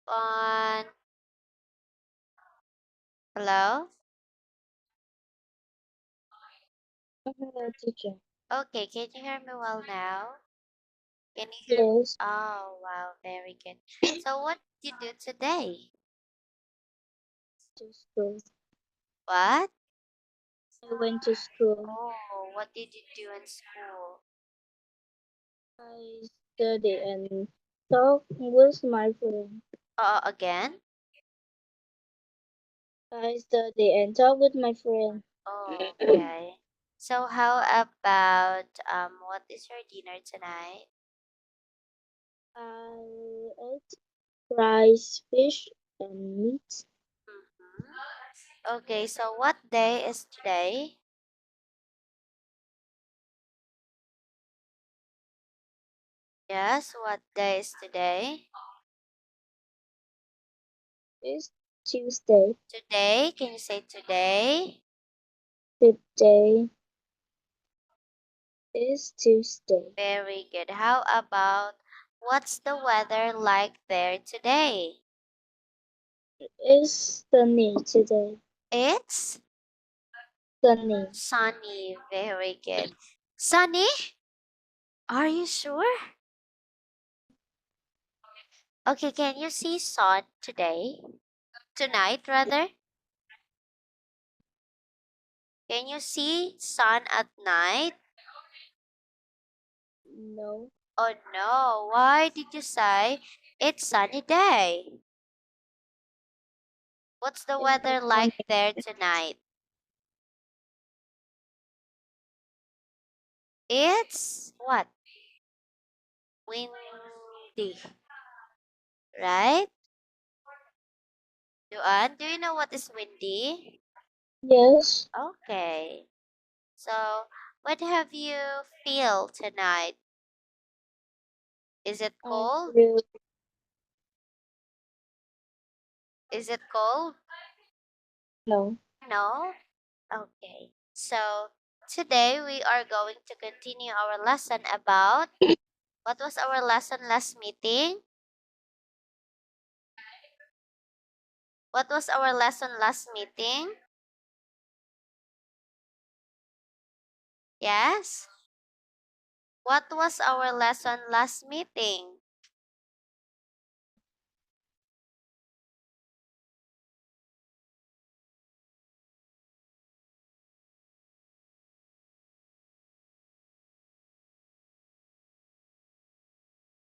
on. Hello? Hello, teacher. Okay, can you hear me well now? Can you hear? Yes, Oh, wow, very good. So, what did you do today? to school. What? I went to school. Oh, what did you do in school? I studied and talked with my friend. Again? I studied and talked with my friend. Oh, okay. So, how about what is your dinner tonight? I ate rice, fish, and meat. Mm-hmm. Okay, so what day is today? Yes, what day is today? It's Tuesday. Today, can you say today? Today is Tuesday. Very good. How about what's the weather like there today? It's sunny today. It's Sunny. sunny. Very good. Sunny? Are you sure? Okay, can you see sun today? Tonight, rather? Can you see sun at night? No, Oh no, why did you say it's sunny day? What's the it's not weather like sunny. there tonight? It's what? Windy, right? Duan, do you know what is windy? Yes, Okay. So, what have you feel tonight? Is it I cold? feel Is it cold? no. No? Okay. So, today we are going to continue our lesson about what was our lesson last meeting? What was our lesson last meeting? Yes? What was our lesson last meeting?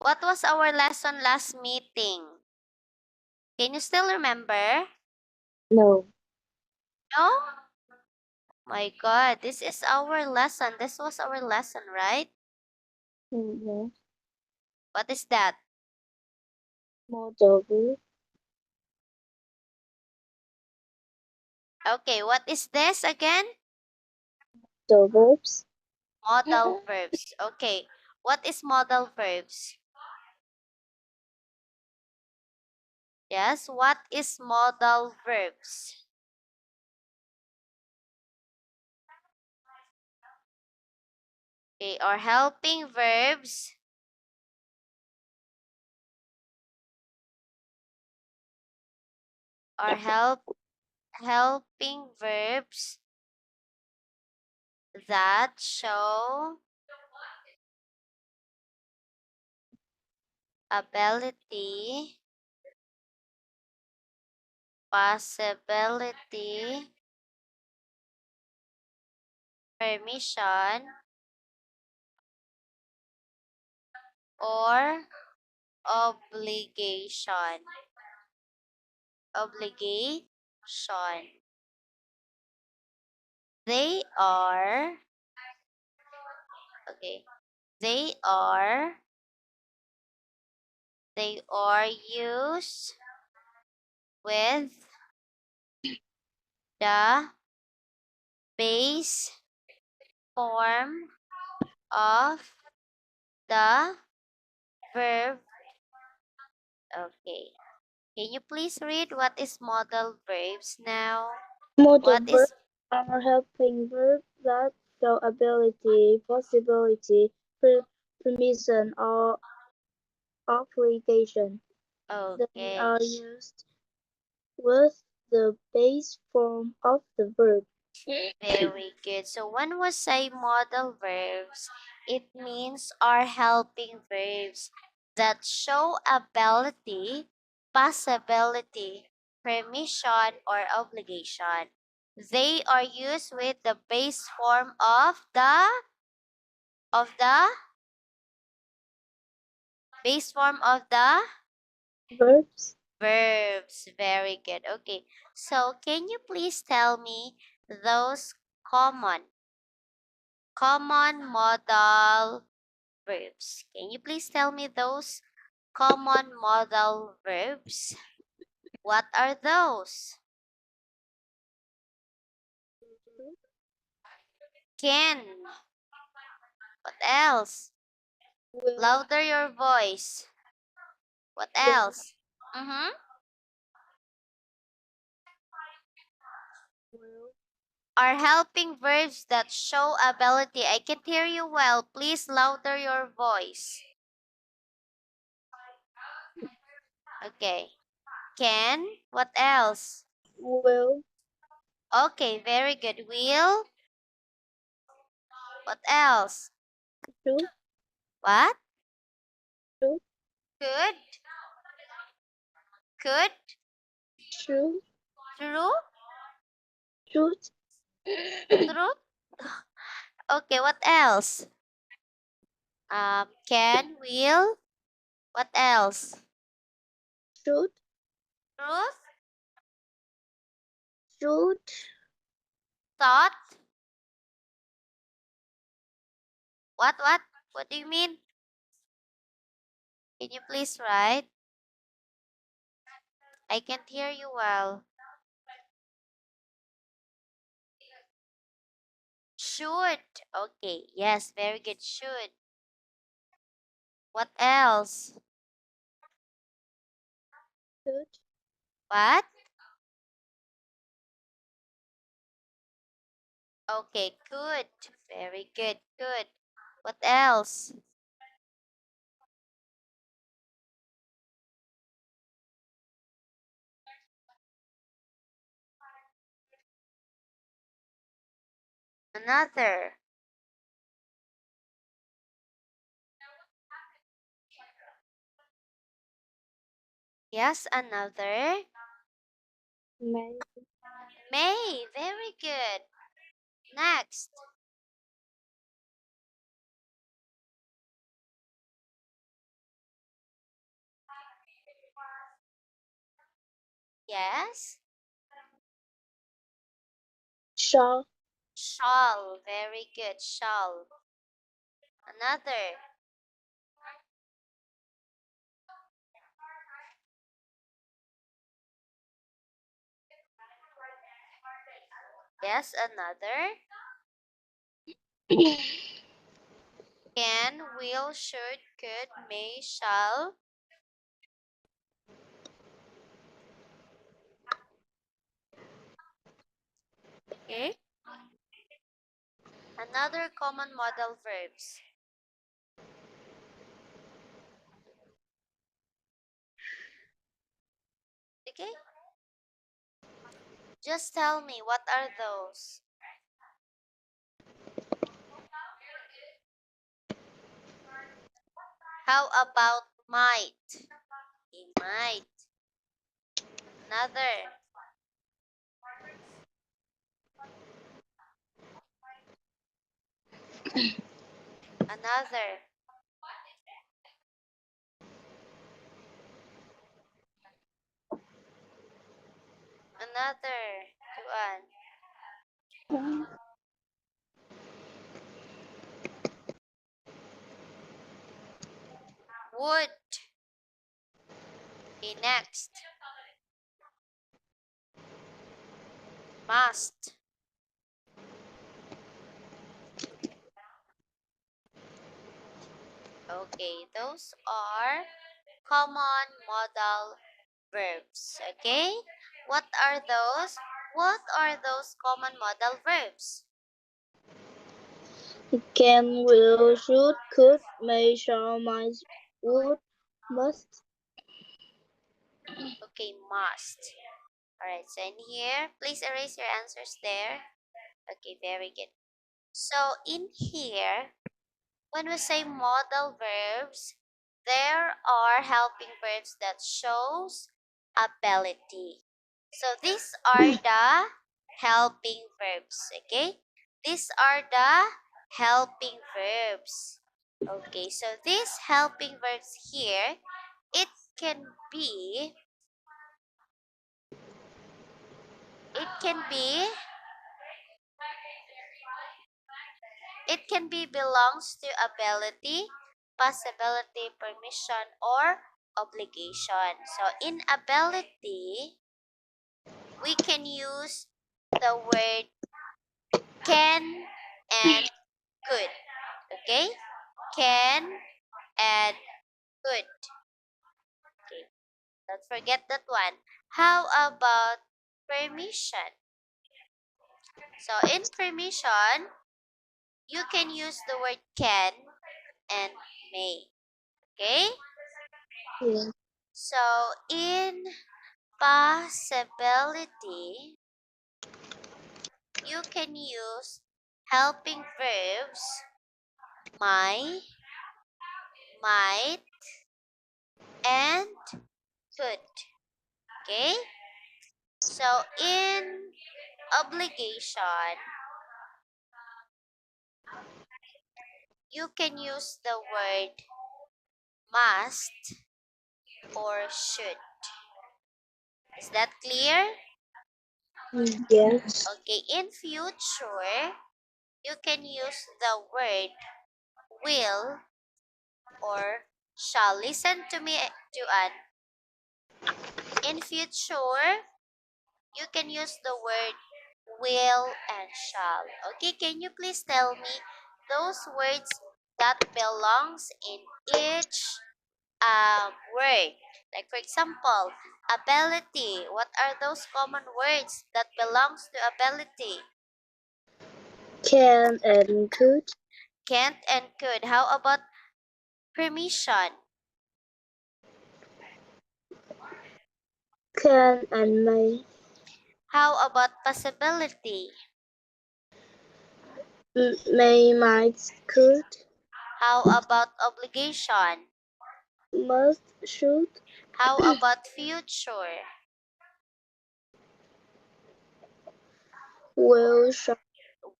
What was our lesson last meeting? Can you still remember? No. No? My God, this is our lesson. This was our lesson, right? No. What is that? Model. Okay, what is this again? The verbs. Modal verbs. Okay, what is modal verbs? Yes, what is modal verbs? Okay, or helping verbs or helping verbs that show ability, possibility, permission, or obligation. Obligation. They are, okay, they are, they are used with the base form of the verb. Okay. Can you please read what is modal verbs now? Modal What is verbs are helping verbs that show ability, possibility, permission, or obligation. They Okay. are used with the base form of the verb. Very good. So when we say modal verbs, it means are helping verbs that show ability, possibility, permission, or obligation. They are used with the base form of the base form of the Verbs verbs. Very good. Okay. So can you please tell me those common modal verbs? Can you please tell me those common modal verbs? What are those? Can. What else? will, Louder your voice. What will, else? Mm-hmm. will, Are helping verbs that show ability. I can hear you well. Please louder your voice. Okay. Can. What else? will, Okay, very good. Will. What else? should, What? should, Could. Could. should, True. should, True. Okay, what else? Can, will. What else? should, Truth, should, thought. What? What do you mean? Can you please write? I can't hear you well. Should. Okay, yes, very good. Should. What else? should, What? Okay, could. Very good. Could. What else? Another. Yes, another. may, May. Very good. Next. Yes. shall, Shall. Very good. Shall. Another. Yes, another. Can, will, should, could, may, shall. Okay. Another common modal verbs. Okay. Just tell me what are those? How about might? He might. Another. Another. Another. Juan. Would. Okay, next. Must. Okay, those are common modal verbs. Okay? What are those? What are those common modal verbs? can, will, should, could, may, shall, might, would, must, Okay, must. Alright, so in here, please erase your answers there. Okay, very good. So in here, when we say modal verbs, there are helping verbs that shows ability. So these are the helping verbs, okay? These are the helping verbs. Okay, so these helping verbs here, it can be it can be it can be belongs to ability, possibility, permission, or obligation. So in ability, we can use the word can and could. Okay? Can and could. Okay. Don't forget that one. How about permission? So in permission, you can use the word can and may. Okay? Yes. So in possibility, you can use helping verbs might, and could. Okay? So in obligation, you can use the word must or should. Is that clear? Yes. Okay, in future, you can use the word will or shall. Listen to me, Juan. In future, you can use the word will and shall. Okay, can you please tell me those words that belongs in each word? Like for example, ability. What are those common words that belongs to ability? Can and could. Can't and could. How about permission? Can and may. How about possibility? May, might, could. How about obligation? Must, should. How about future? Will, shall.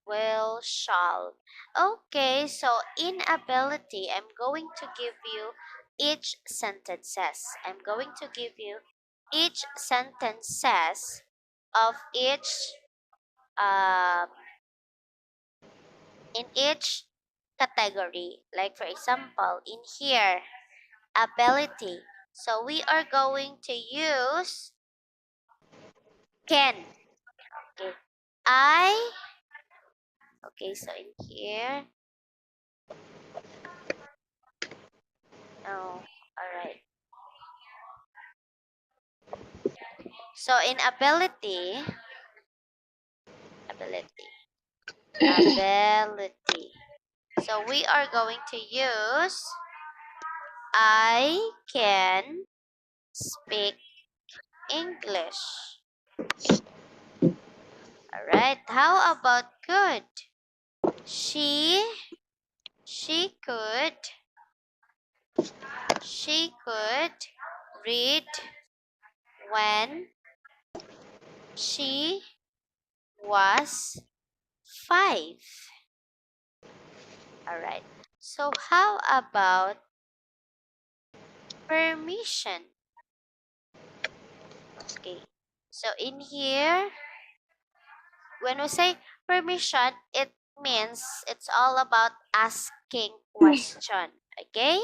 Will, shall. Okay, so inability, I'm going to give you each sentences. I'm going to give you each sentences of each um in each category. Like for example, in here, ability. So we are going to use can. Okay. I okay, so in here. Oh, all right. So in ability, ability. So we are going to use I can speak English. All right. How about could? She she could she could read when she was 5. All right. So how about permission? Okay. So in here, when we say permission, it means it's all about asking question. Okay?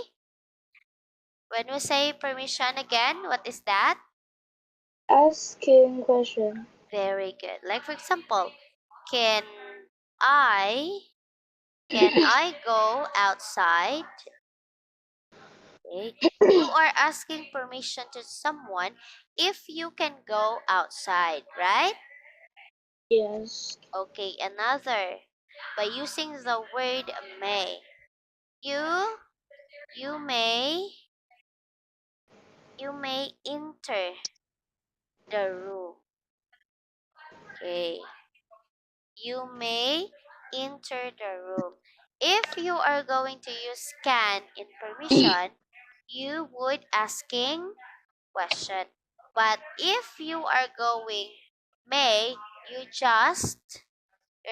When we say permission again, what is that? Asking question. Very good. Like for example, can I can I go outside? Okay. You are asking permission to someone if you can go outside, right? Yes. Okay, another. By using the word may. You you may may enter the room. Okay. You may enter the room. If you are going to use can in permission, you would asking question. But if you are going may, you're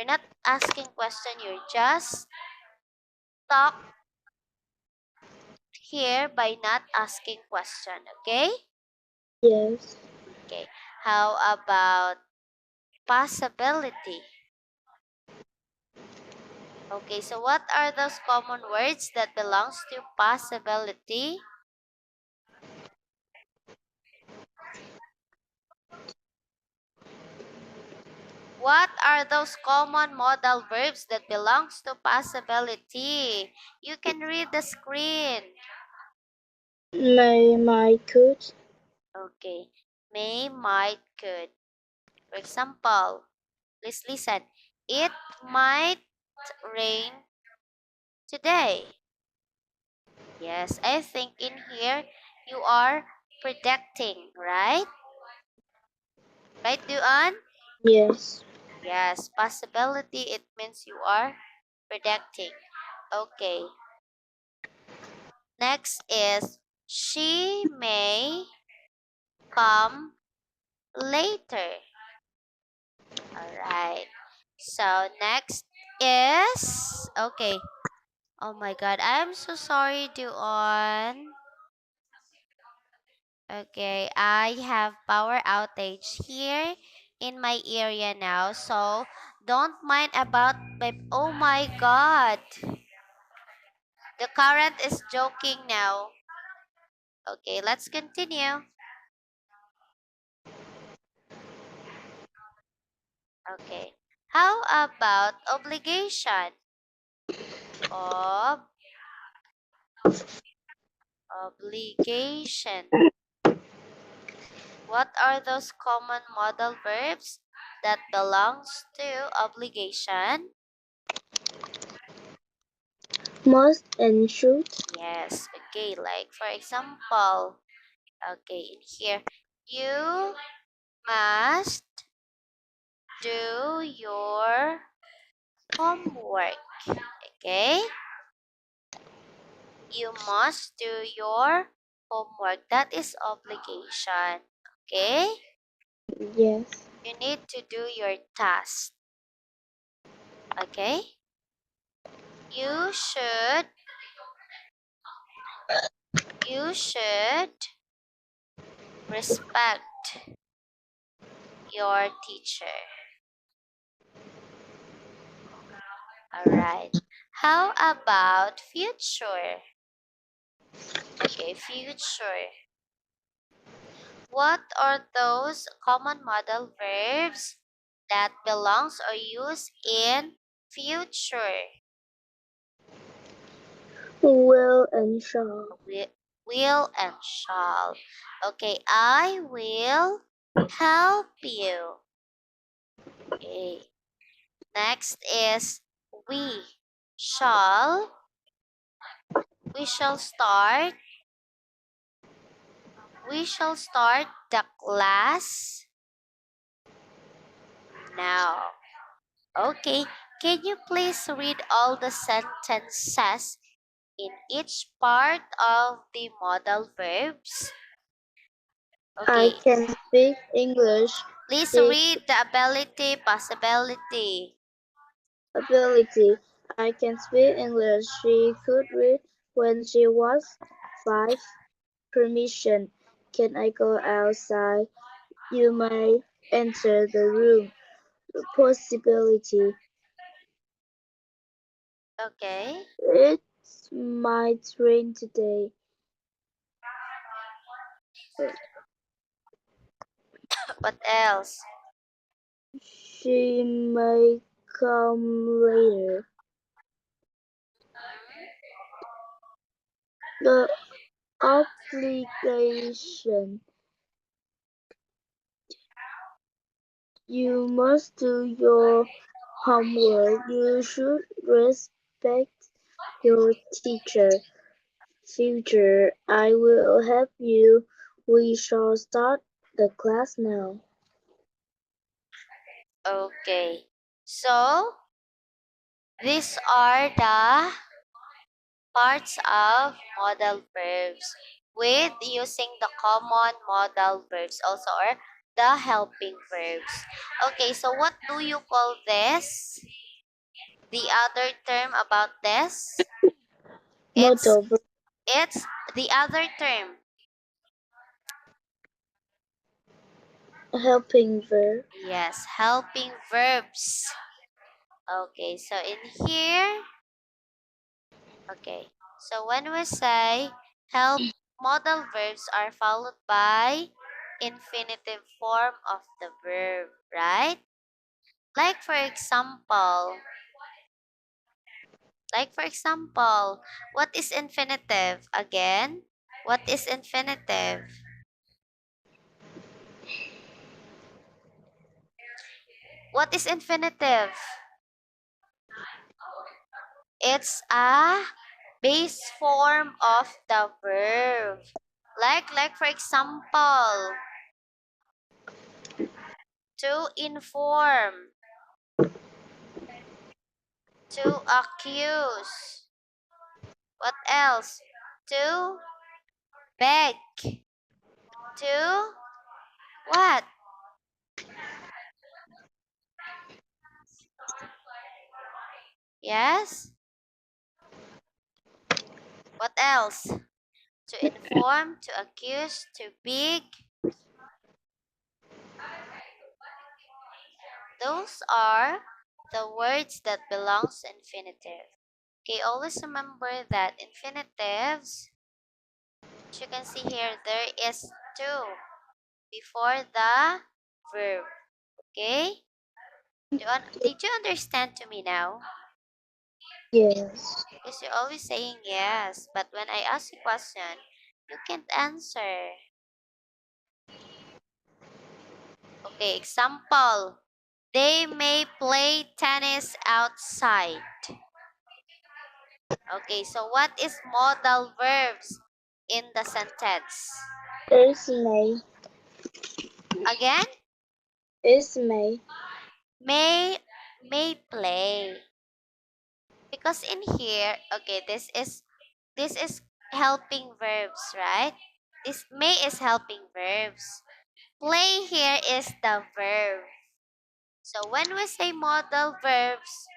not asking question, you're just talk here by not asking question, okay? Yes. Okay. How about possibility? Okay, so what are those common words that belongs to possibility? What are those common modal verbs that belongs to possibility? You can read the screen. May, might, could. Okay. May, might, could. For example, please listen. It might rain today. Yes, I think in here you are predicting, right? Right, Duan? Yes. Yes, possibility, it means you are predicting. Okay. Next is she may come later. All right. So next is okay. Oh my god, I'm so sorry, Duan. Okay, I have power outage here in my area now, so don't mind about my. Oh my god, the current is joking now. Okay, let's continue. Okay, how about obligation? Ob Obligation. What are those common modal verbs that belongs to obligation? Must and should. Yes, okay, like for example, okay, in here, you must do your homework. Okay, you must do your homework. That is obligation. Okay, Yes. you need to do your task. Okay, you should you should respect your teacher. All right. How about future? Okay, future. What are those common modal verbs that belongs or used in future? Will and shall. Will and shall. Okay, I will help you. Okay. Next is we shall we shall start we shall start the class now. Okay, can you please read all the sentences in each part of the modal verbs? I Okay, can speak English. please She read the ability, possibility. ability. I can speak English. She could read when she was 5. Permission. Can I go outside? You may enter the room. Possibility. Okay, It might rain today. what else? She may come later. The obligation. You must do your homework. You should respect your teacher. Future. I will help you We shall start the class now. Okay. So, these are the parts of modal verbs with using the common modal verbs also or the helping verbs. Okay, so what do you call this? The other term about this? It's Modal verb, it's the other term. helping verb, Yes, helping verbs. Okay, so in here, okay. So when we say help, modal verbs are followed by infinitive form of the verb, right? Like for example, what is infinitive? Again, what is infinitive? What is infinitive? It's a base form of the verb. Like for example, to inform, to accuse. What else? To beg. To what? Yes? What else? To inform, to accuse, to beg. Those are the words that belongs to infinitive. Okay, always remember that infinitives, as you can see here, there is two before the verb. Okay? Did you understand to me now? yes. Because you're always saying yes, but when I ask you question, you can't answer. Okay, example. They may play tennis outside. Okay, so what is modal verbs in the sentence? Is may, Again, is may, may may play. Because in here, okay, this is helping verbs, right? This may is helping verbs. Play here is the verb. So when we say modal verbs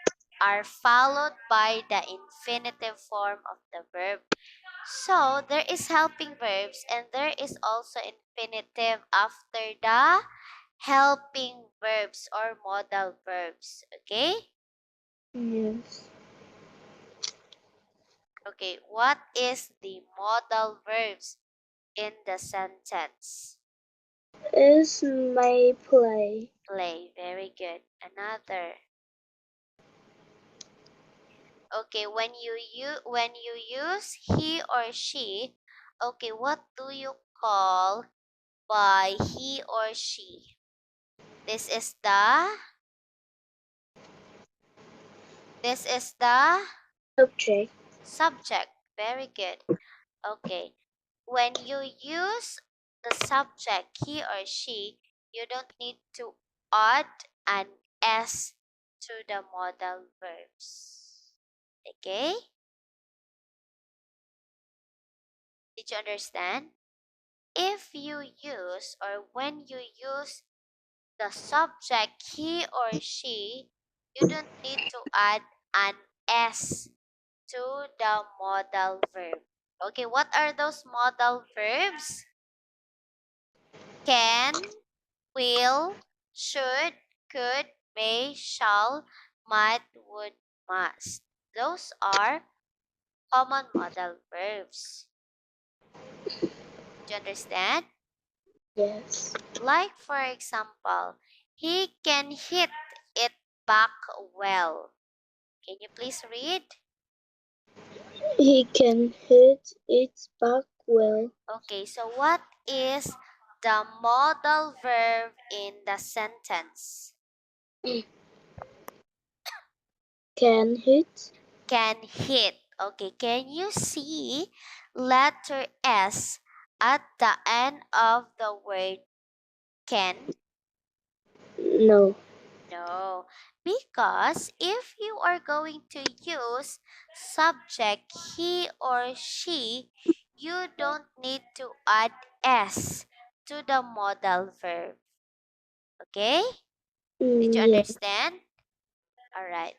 are followed by the infinitive form of the verb. So there is helping verbs and there is also infinitive after the helping verbs or modal verbs. Okay? yes. Okay, what is the modal verbs in the sentence? Is may play, Play. Very good. Another. Okay, when you use he or she, okay, what do you call by he or she? This is the subject, subject. Very good. Okay. When you use the subject he or she, you don't need to add an s to the modal verbs. Okay? Did you understand? If you use or when you use the subject he or she, you don't need to add an s to the modal verb. Okay, what are those modal verbs? Can, will, should, could, may, shall, might, would, must. Those are common modal verbs. Do you understand? yes. Like, for example, he can hit it back well. Can you please read? He can hit it back well. Okay, so what is the modal verb in the sentence? Can hit, Can hit. Okay, can you see letter S at the end of the word can? No. No, because if you are going to use subject he or she, you don't need to add s to the modal verb. Okay? Did you Yes. understand? All right.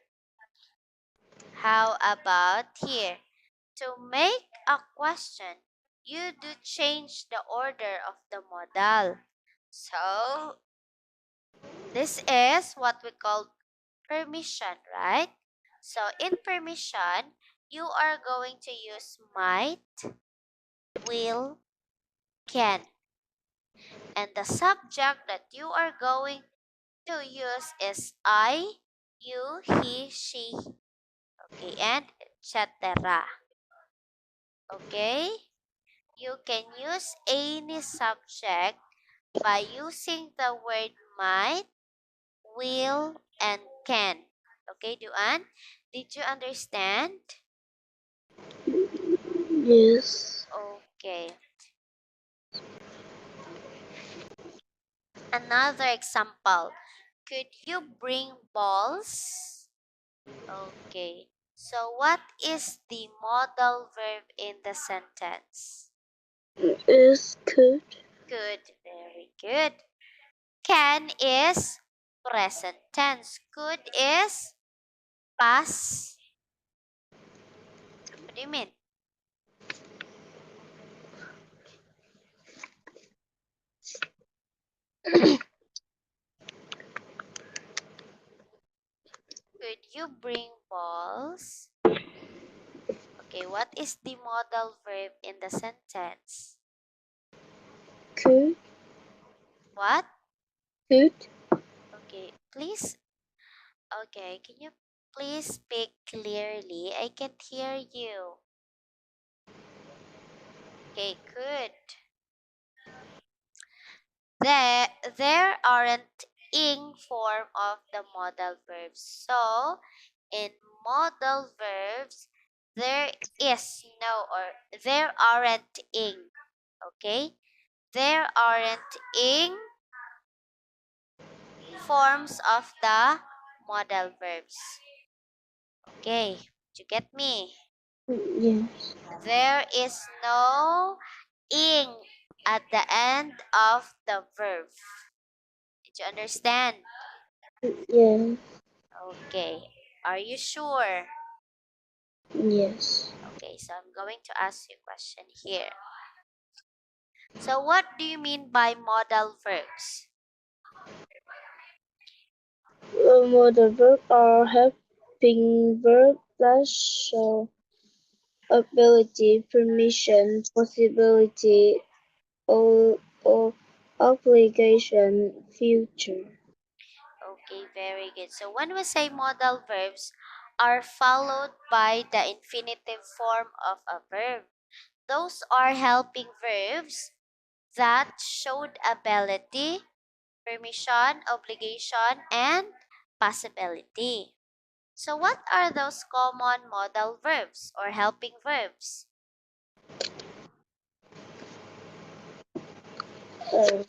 How about here? To make a question, you do change the order of the modal. So, this is what we call permission, right? So, in permission, you are going to use might, will, can. And the subject that you are going to use is I, you, he, she, okay, and etc. Okay? You can use any subject by using the word might, will, and can. Okay, Duan? Did you understand? Yes. Okay. Another example. Could you bring balls? Okay. So, what is the modal verb in the sentence? Is could. Good. Very good. Can is present tense. Could is past. What do you mean? Could you bring balls? Okay, what is the modal verb in the sentence? Could. What? Could. Okay, please. Okay, can you please speak clearly? I can't hear you. Okay, good. There aren't ing form of the modal verbs. So, in modal verbs, there is no or there aren't ing. Okay? There aren't ing forms of the modal verbs. Okay, did you get me? Yes. There is no ing at the end of the verb. Did you understand? Yes. Okay. Are you sure? Yes. Okay, so I'm going to ask you a question here. So what do you mean by modal verbs? Modal verb are helping verb plus show ability, permission, possibility, or obligation, future. Okay, very good. So when we say modal verbs are followed by the infinitive form of a verb, those are helping verbs that showed ability, permission, obligation, and possibility. So what are those common modal verbs or helping verbs? Uh,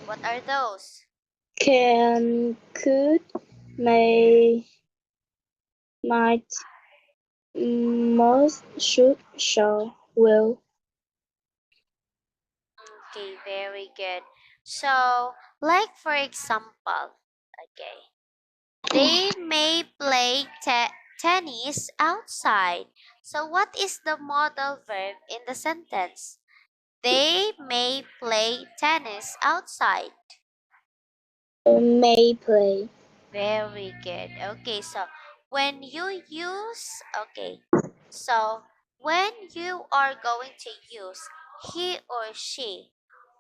What are those? can, could, may, might, must, should, shall, will. Okay, very good. So, like for example, okay, they may play tennis outside. So, what is the modal verb in the sentence? They may play tennis outside. May play. Very good. Okay, so when you use, okay, so when you are going to use he or she,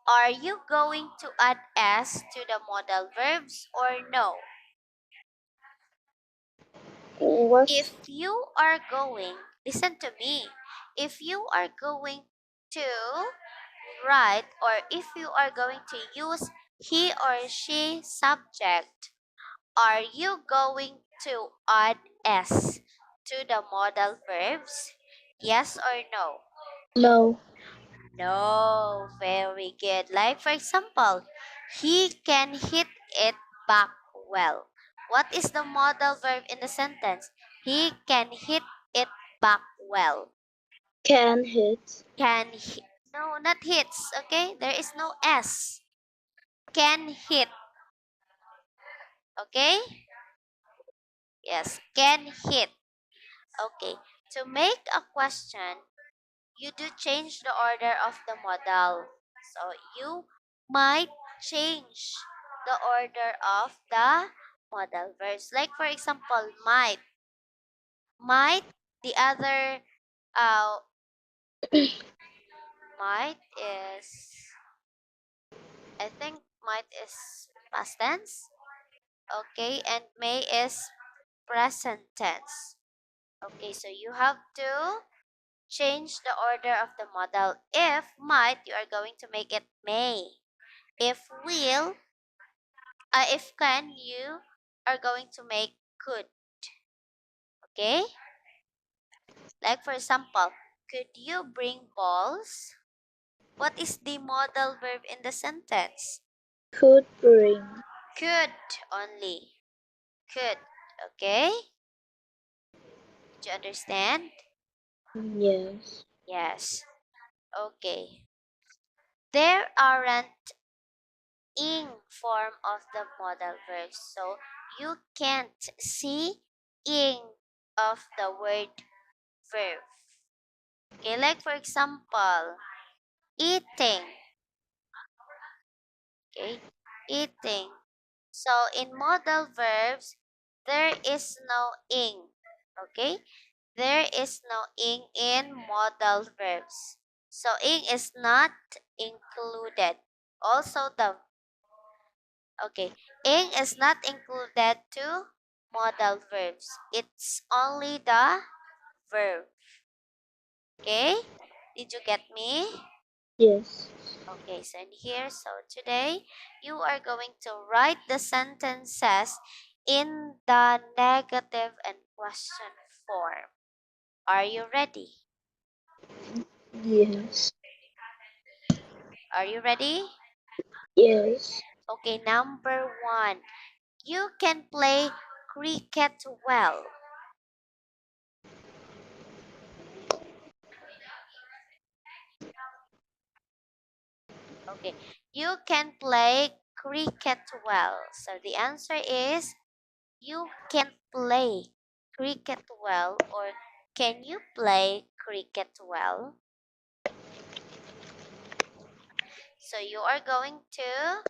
are you going to add s to the modal verbs or no? What? If you are going, listen to me. If you are going to write or if you are going to use he or she subject, are you going to add s to the modal verbs? Yes or no? No. No, very good. Like for example, he can hit it back well. What is the modal verb in the sentence? He can hit it back well. Can hit. Can hit. No, not hits. Okay, there is no S. Can hit. Okay. Yes, can hit. Okay. To make a question, you do change the order of the modal. So you might change the order of the modal verbs. Like for example, might. Might, the other uh might is, I think might is past tense. Okay, and may is present tense. Okay, so you have to change the order of the modal. If might, you are going to make it may. If will, if can, you are going to make could. Okay? Like for example, could you bring balls? What is the modal verb in the sentence? Could bring. Could only. Could. Okay? Did you understand? Yes. Yes. Okay. There aren't ing form of the modal verbs. So you can't see ing of the word verb. Okay, like for example, eating. Okay, eating. So in modal verbs, there is no ing. Okay, there is no ing in modal verbs. So ing is not included. Also the Okay, ing is not included to modal verbs. It's only the verb. Okay? Did you get me? Yes. Okay, so in here, so today you are going to write the sentences in the negative and question form. Are you ready? Yes. Are you ready? Yes. Okay, number one. You can play cricket well. Okay, you can play cricket well. So the answer is you can play cricket well, or can you play cricket well? So you are going to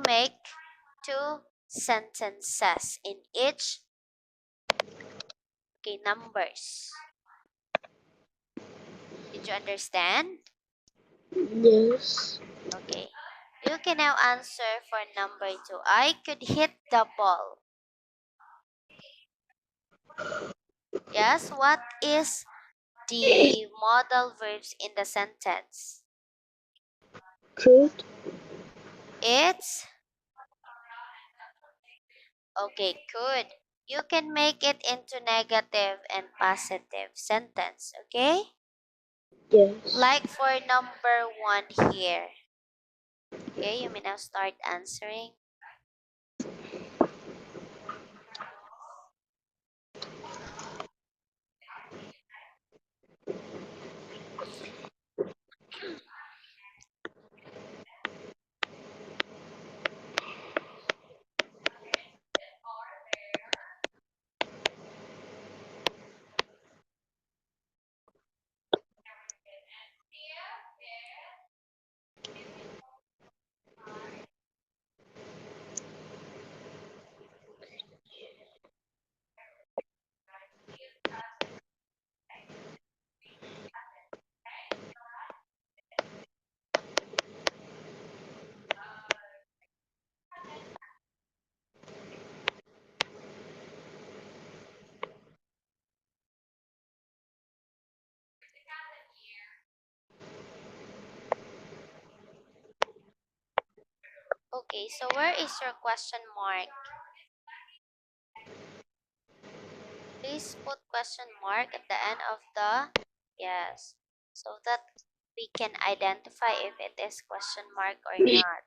make two sentences in each numbers. Did you understand? Yes. Okay. You can now answer for number two. I could hit the ball. Yes, what is the modal verbs in the sentence? Could. It's okay, could. You can make it into negative and positive sentence, okay? Yes. Like for number one here. Okay, you may now start answering. Okay, so where is your question mark? Please put question mark at the end of the Yes. So that we can identify if it is question mark or not.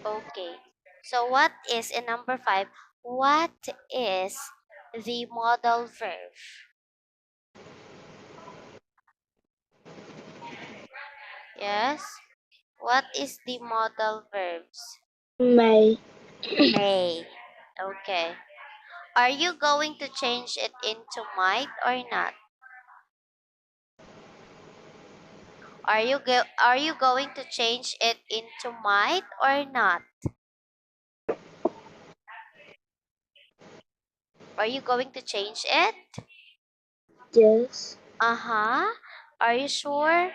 Okay. So what is in number 5? What is the modal verb? Yes. What is the modal verbs? May. May. Okay. Are you going to change it into might or not? Are you going to change it into might or not? Are you going to change it? Yes. Uh-huh. Are you sure?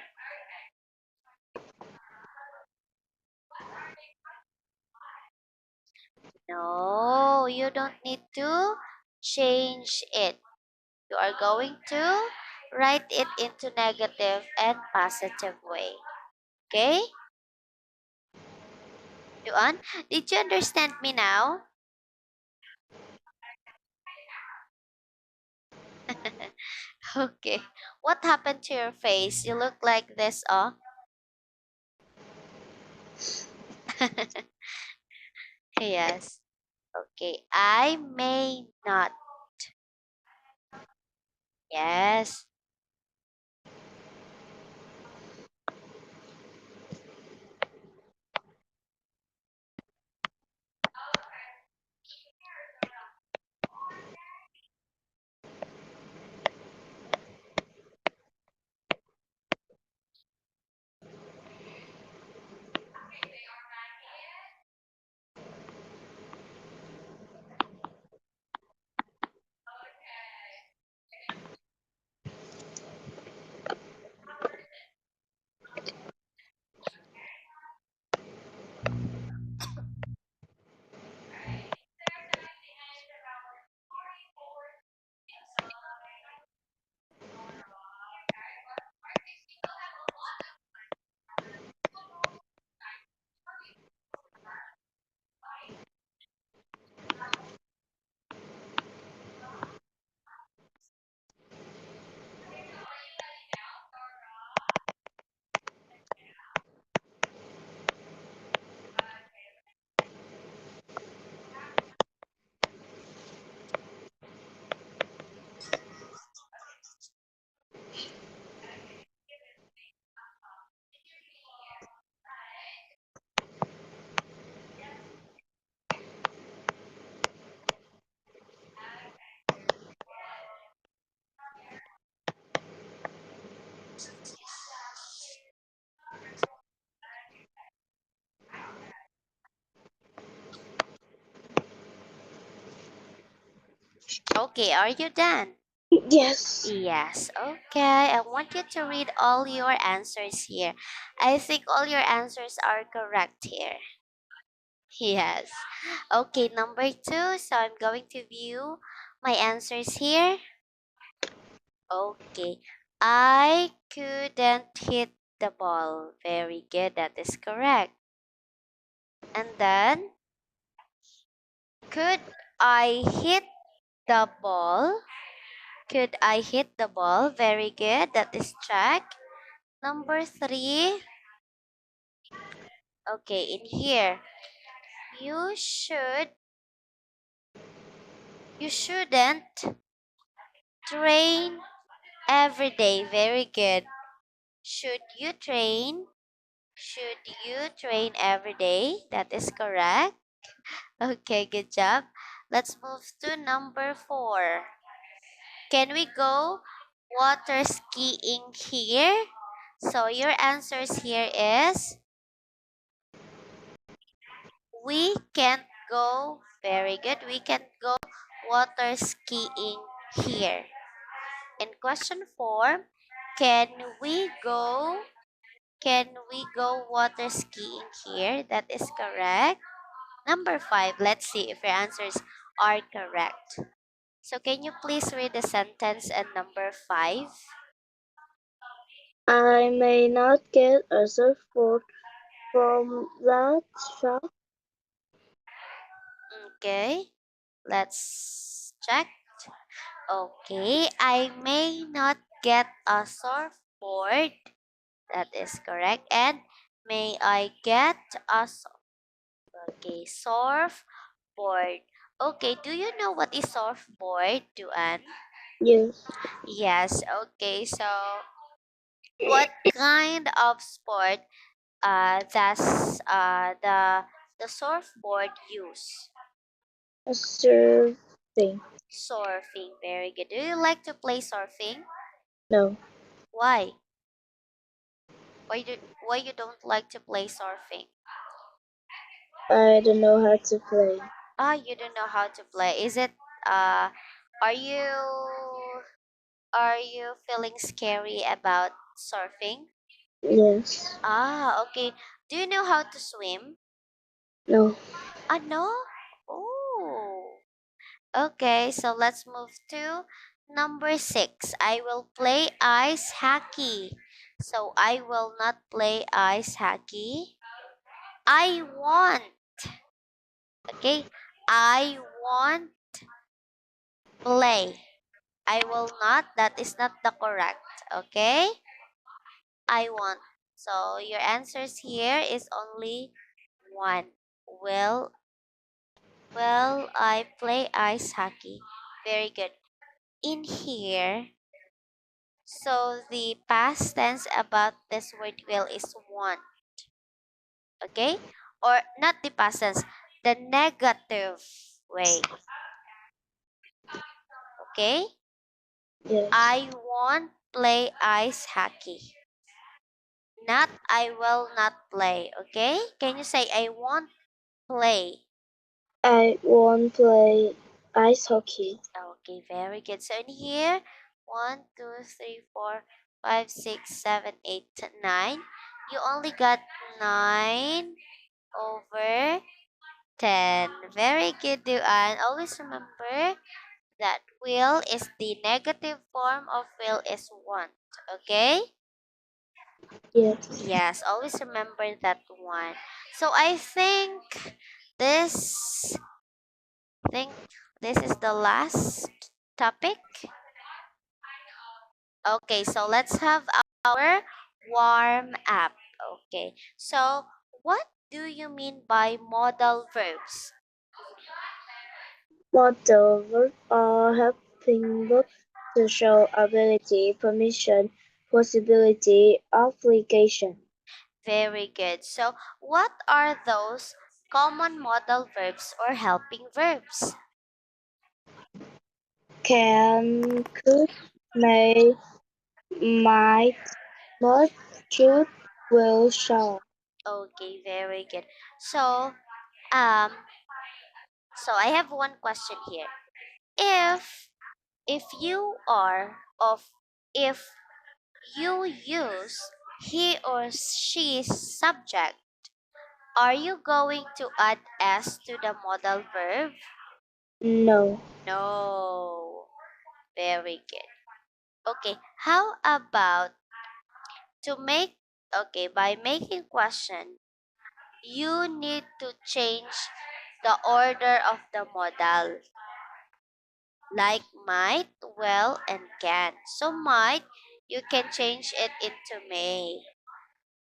No, you don't need to change it. You are going to write it into negative and positive way. Okay? Yuan, did you understand me now? Okay. What happened to your face? You look like this, oh? Yes. Okay. I may not. Yes. Okay, are you done? Yes. Yes. Okay. I want you to read all your answers here. I think all your answers are correct here. Yes. Okay, number two. So I'm going to view my answers here. Okay. I couldn't hit the ball. Very good. That is correct. And then, could I hit the ball? Could I hit the ball? Very good. That is check. Number three. Okay, in here. You should you shouldn't train every day. Very good. Should you train? Should you train every day? That is correct. Okay, good job. Let's move to number four. Can we go water skiing here? So your answers here is we can't go. Very good. We can't go water skiing here. And question four, can we go water skiing here? That is correct. Number five, let's see if your answers are correct. So can you please read the sentence and number five? I may not get a surfboard from that shop. Okay, let's check. Okay, I may not get a surfboard. That is correct. And may I get a surfboard. Okay, do you know what is surfboard, Duan? Yes, Yes, okay. So, what kind of sport does the surfboard use? a surfing. Surfing, very good. Do you like to play surfing? No, Why? Why you don't like to play surfing? I don't know how to play. Ah, you don't know how to play. Is it uh are you feeling scary about surfing? Yes, Ah, okay. Do you know how to swim? no, Ah, no? Oh. Okay, so let's move to number six. I will play ice hockey. So I will not play ice hockey. I want. Okay, I want play. I will not. That is not the correct. Okay, I want. So your answers here is only one. Well, I play ice hockey. Very good. In here, so the past tense about this word will is want, okay? Or not the past tense, the negative way, okay? yes. I won't play ice hockey. Not I will not play, okay? Can you say I won't play? I won't play ice hockey. Okay, very good. So in here, 1, 2, 3, 4, 5, 6, 7, 8, 9. You only got 9/10. Very good, Duan. Always remember that will is the negative form of will is want. Okay? Yes, Yes, always remember that one. So this think this is the last topic. Okay, so let's have our warm up. Okay, so what do you mean by modal verbs? model verbs are helping verbs to show ability, permission, possibility, obligation. Very good. So, what are those common modal verbs or helping verbs? Can, could, may, might, must, should, will, shall. Okay, very good. So, um, so I have one question here. If if you are of if you use he or she subject Are you going to add s to the modal verb? No. No. Very good. Okay, how about to make, okay, by making question, you need to change the order of the modal. Like might, well, and can. So might, you can change it into may.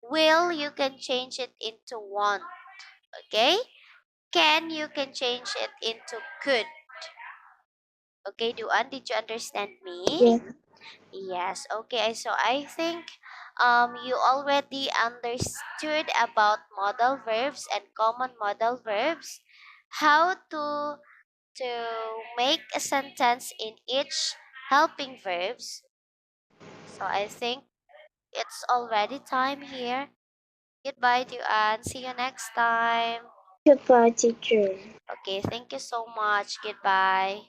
Will, you can change it into want. Okay? Can, you can change it into could. Okay, Duan, did you understand me? Yes. Yes. Okay, so I think you already understood about modal verbs and common modal verbs, how to make a sentence in each helping verbs. So I think it's already time here. Goodbye, Duan. See you next time. Goodbye, teacher. Okay, thank you so much. Goodbye.